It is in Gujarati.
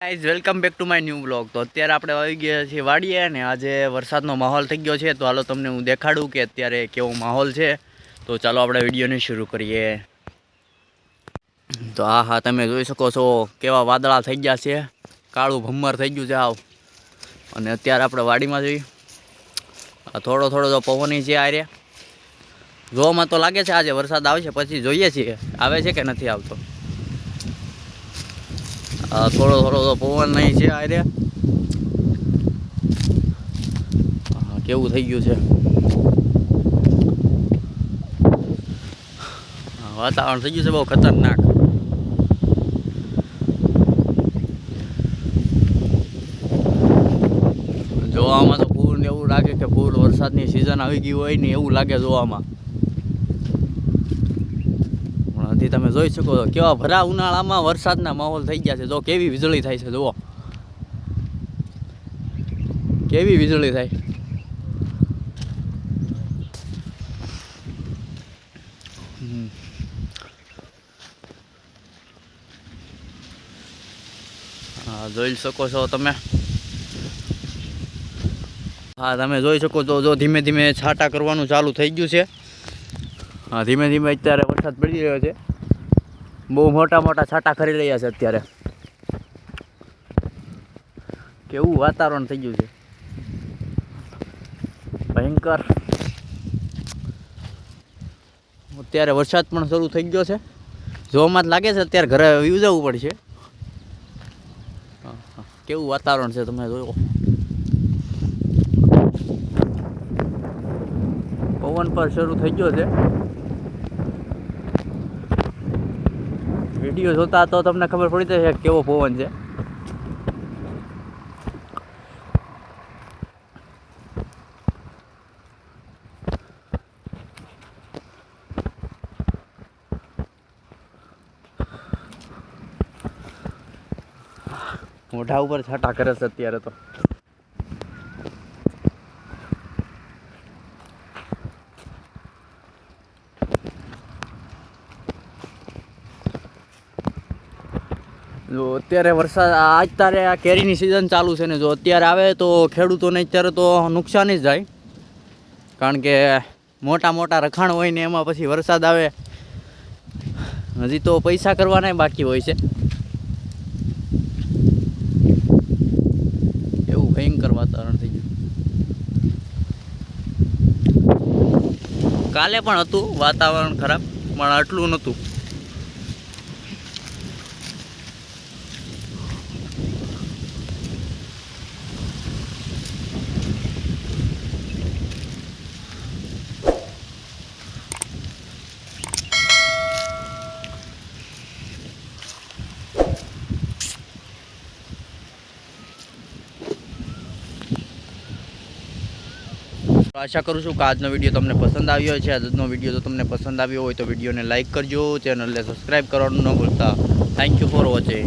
Guys welcome back to my new blog. તો અત્યારે આપણે આવી ગયા છીએ વાડીએ ને આજે વરસાદનો માહોલ થઈ ગયો છે. તો હાલો તમને હું દેખાડું કે અત્યારે કેવો માહોલ છે. તો ચાલો આપણે વિડીયોને શરૂ કરીએ. તો હા તમે જોઈ શકો છો કેવા વાદળા થઈ ગયા છે, કાળું ભમ્મર થઈ ગયું છે આવ. અને અત્યારે આપણે વાડીમાં જઈએ. થોડો થોડો તો પવન છે આ રે. જોવામાં તો લાગે છે આજે વરસાદ આવશે, પછી જોઈએ છીએ આવે છે કે નથી આવતો. થોડો થોડો તો પવન નહીં છે આ રે. કેવું થઈ ગયું છે વાતાવરણ, થઈ ગયું છે બહુ ખતરનાક. જોવામાં તો ફૂલ એવું લાગે કે ફૂલ વરસાદની સિઝન આવી ગઈ હોય ને એવું લાગે જોવામાં. પણ હજી તમે જોઈ શકો છો કેવા ભરા ઉનાળામાં વરસાદના માહોલ થઈ ગયા છે. જો કેવી વીજળી થાય છે, જુઓ કેવી વીજળી થાય. હા જોઈ શકો છો તમે. હા તમે જોઈ શકો છો, જો ધીમે ધીમે છાંટા કરવાનું ચાલુ થઈ ગયું છે. હા ધીમે ધીમે અત્યારે વરસાદ પડી રહ્યો છે. બહુ મોટા મોટા છાંટા કરી રહ્યા છે અત્યારે. કેવું વાતાવરણ થઈ ગયું છે ભયંકર. અત્યારે વરસાદ પણ શરૂ થઈ ગયો છે. જોવામાં જ લાગે છે અત્યારે ઘરે જવું પડશે. કેવું વાતાવરણ છે તમે જોયો. પવન પર શરૂ થઈ ગયો છે. વિડીયો જોતા તો તમને ખબર પડી જશે કેવો પવન છે. મોઢા ઉપર છાંટા કરે છે અત્યારે તો. જો અત્યારે વરસાદ અત્યારે આ કેરીની સિઝન ચાલુ છે ને, જો અત્યારે આવે તો ખેડૂતોને અત્યારે તો નુકસાન જ જાય. કારણ કે મોટા મોટા રખાણ હોય ને એમાં પછી વરસાદ આવે, હજી તો પૈસા કરવાના બાકી હોય છે. એવું ભયંકર વાતાવરણ થઈ ગયું. કાલે પણ હતું વાતાવરણ ખરાબ, પણ આટલું નહોતું. આશા કરું છું કે આજનો વિડીયો તમને પસંદ આવ્યો છે. આજનો વિડીયો જો તમને પસંદ આવ્યો હોય તો વિડીયોને લાઇક કરજો, ચેનલને સબસ્ક્રાઈબ કરવાનું ન ભૂલતા. Thank you for watching.